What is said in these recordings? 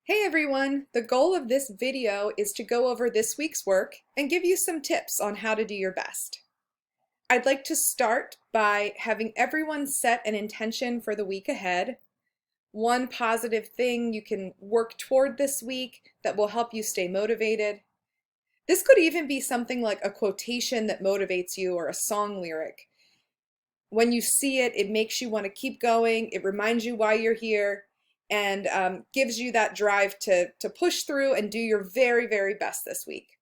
Hey everyone! The goal of this video is to go over this week's work and give you some tips on how to do your best. I'd like to start by having everyone set an intention for the week ahead. One positive thing you can work toward this week that will help you stay motivated. This could even be something like a quotation that motivates you or a song lyric. When you see it, it makes you want to keep going. It reminds you why you're here and gives you that drive to push through and do your very, very best this week.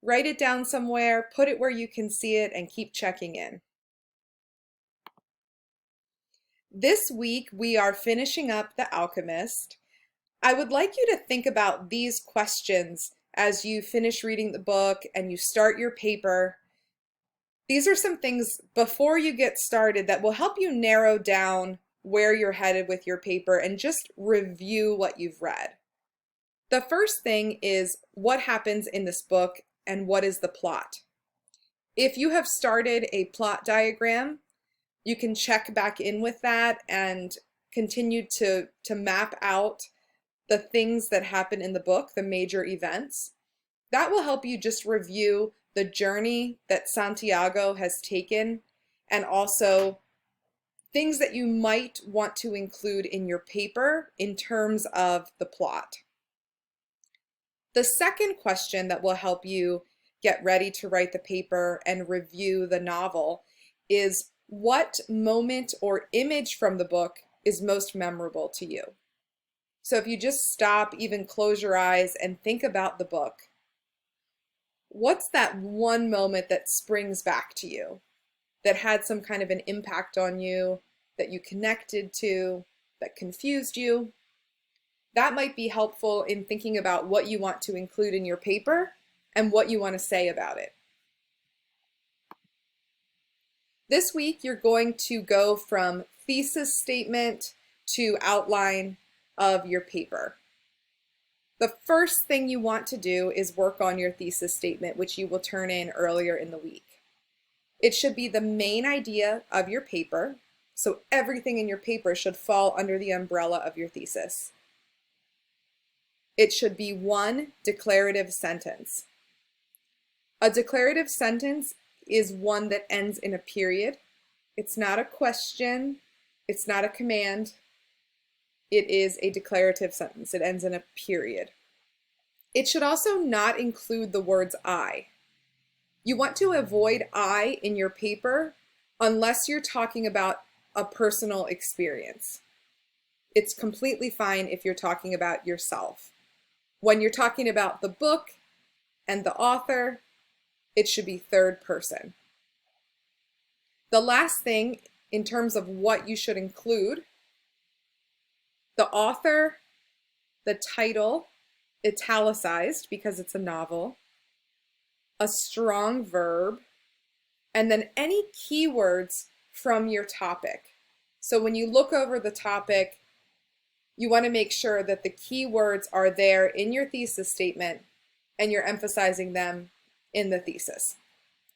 Write it down somewhere, put it where you can see it, and keep checking in. This week, we are finishing up The Alchemist. I would like you to think about these questions as you finish reading the book and you start your paper. These are some things before you get started that will help you narrow down where you're headed with your paper and just review what you've read. The first thing is what happens in this book and what is the plot. If you have started a plot diagram, you can check back in with that and continue to map out the things that happen in the book, the major events. That will help you just review the journey that Santiago has taken and also things that you might want to include in your paper in terms of the plot. The second question that will help you get ready to write the paper and review the novel is what moment or image from the book is most memorable to you. So if you just stop, even close your eyes and think about the book, what's that one moment that springs back to you that had some kind of an impact on you, that you connected to, that confused you? That might be helpful in thinking about what you want to include in your paper and what you want to say about it. This week, you're going to go from thesis statement to outline of your paper. The first thing you want to do is work on your thesis statement, which you will turn in earlier in the week. It should be the main idea of your paper, so everything in your paper should fall under the umbrella of your thesis. It should be one declarative sentence. A declarative sentence is one that ends in a period. It's not a question, it's not a command. It is a declarative sentence. It ends in a period. It should also not include the words I. You want to avoid I in your paper unless you're talking about a personal experience. It's completely fine if you're talking about yourself. When you're talking about the book and the author, it should be third person. The last thing in terms of what you should include, the author, the title, italicized because it's a novel, a strong verb, and then any keywords from your topic. So when you look over the topic, you want to make sure that the keywords are there in your thesis statement and you're emphasizing them in the thesis.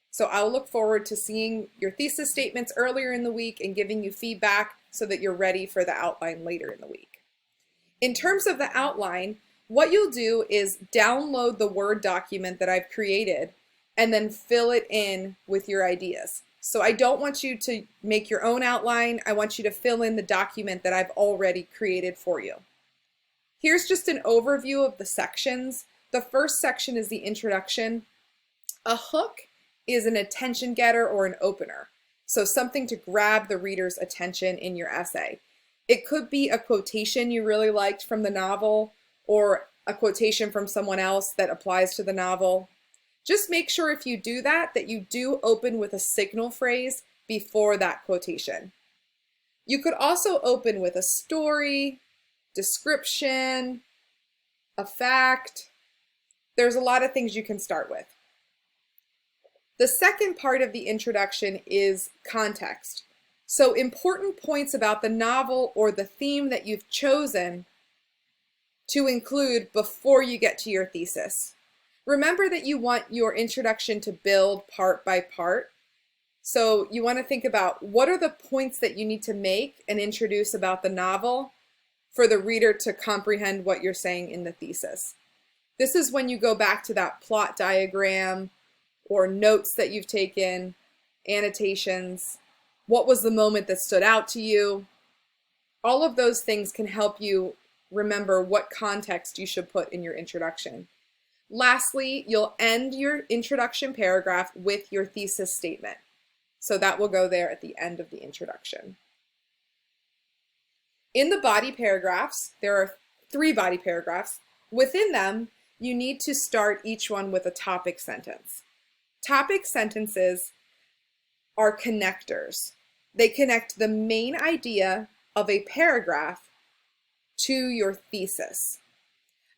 So I'll look forward to seeing your thesis statements earlier in the week and giving you feedback so that you're ready for the outline later in the week. In terms of the outline, what you'll do is download the Word document that I've created and then fill it in with your ideas. So I don't want you to make your own outline. I want you to fill in the document that I've already created for you. Here's just an overview of the sections. The first section is the introduction. A hook is an attention getter or an opener. So something to grab the reader's attention in your essay. It could be a quotation you really liked from the novel or a quotation from someone else that applies to the novel. Just make sure if you do that, that you do open with a signal phrase before that quotation. You could also open with a story, description, a fact. There's a lot of things you can start with. The second part of the introduction is context. So important points about the novel or the theme that you've chosen to include before you get to your thesis. Remember that you want your introduction to build part by part. So you want to think about what are the points that you need to make and introduce about the novel for the reader to comprehend what you're saying in the thesis. This is when you go back to that plot diagram or notes that you've taken, annotations. What was the moment that stood out to you? All of those things can help you remember what context you should put in your introduction. Lastly, you'll end your introduction paragraph with your thesis statement. So that will go there at the end of the introduction. In the body paragraphs, there are 3 body paragraphs. Within them, you need to start each one with a topic sentence. Topic sentences are connectors. They connect the main idea of a paragraph to your thesis.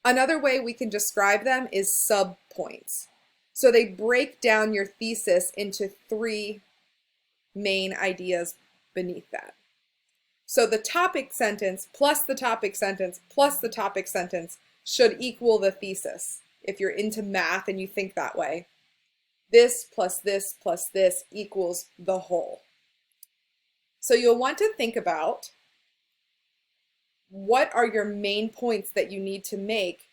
Another way we can describe them is subpoints. So they break down your thesis into 3 main ideas beneath that. So the topic sentence plus the topic sentence plus the topic sentence should equal the thesis. If you're into math and you think that way, this plus this plus this equals the whole. So you'll want to think about what are your main points that you need to make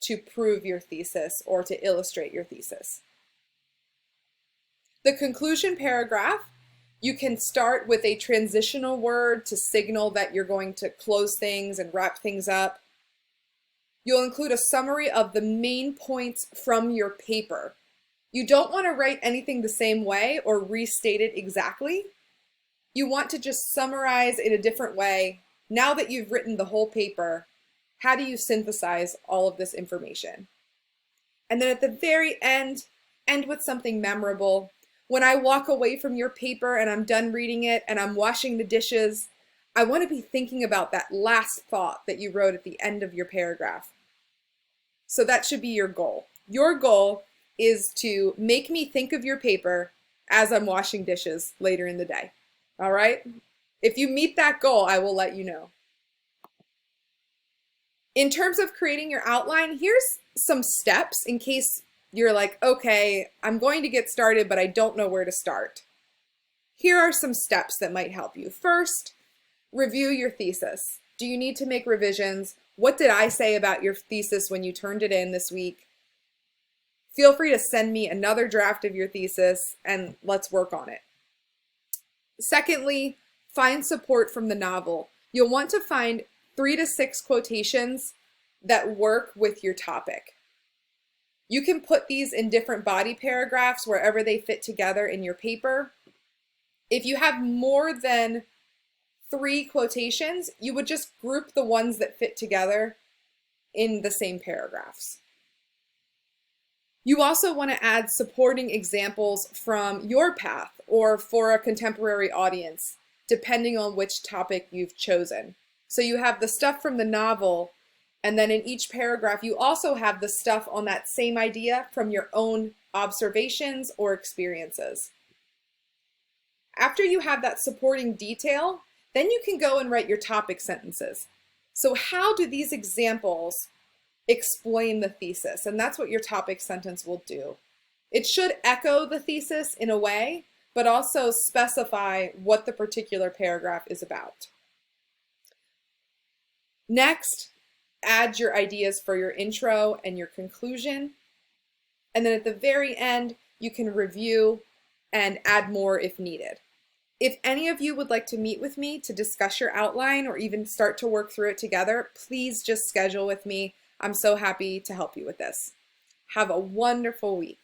to prove your thesis or to illustrate your thesis. The conclusion paragraph, you can start with a transitional word to signal that you're going to close things and wrap things up. You'll include a summary of the main points from your paper. You don't want to write anything the same way or restate it exactly. You want to just summarize in a different way. Now that you've written the whole paper, how do you synthesize all of this information? And then at the very end with something memorable. When I walk away from your paper and I'm done reading it and I'm washing the dishes, I want to be thinking about that last thought that you wrote at the end of your paragraph. So that should be your goal. Your goal is to make me think of your paper as I'm washing dishes later in the day. All right? If you meet that goal, I will let you know. In terms of creating your outline, here's some steps in case you're like, okay, I'm going to get started, but I don't know where to start. Here are some steps that might help you. First, review your thesis. Do you need to make revisions? What did I say about your thesis when you turned it in this week? Feel free to send me another draft of your thesis and let's work on it. Secondly, find support from the novel. You'll want to find 3 to 6 quotations that work with your topic. You can put these in different body paragraphs wherever they fit together in your paper. If you have more than 3 quotations, you would just group the ones that fit together in the same paragraphs. You also want to add supporting examples from your path or for a contemporary audience, depending on which topic you've chosen. So you have the stuff from the novel, and then in each paragraph, you also have the stuff on that same idea from your own observations or experiences. After you have that supporting detail, then you can go and write your topic sentences. So how do these examples explain the thesis? And that's what your topic sentence will do. It should echo the thesis in a way, but also specify what the particular paragraph is about. Next, add your ideas for your intro and your conclusion. And then at the very end, you can review and add more if needed. If any of you would like to meet with me to discuss your outline or even start to work through it together, please just schedule with me. I'm so happy to help you with this. Have a wonderful week.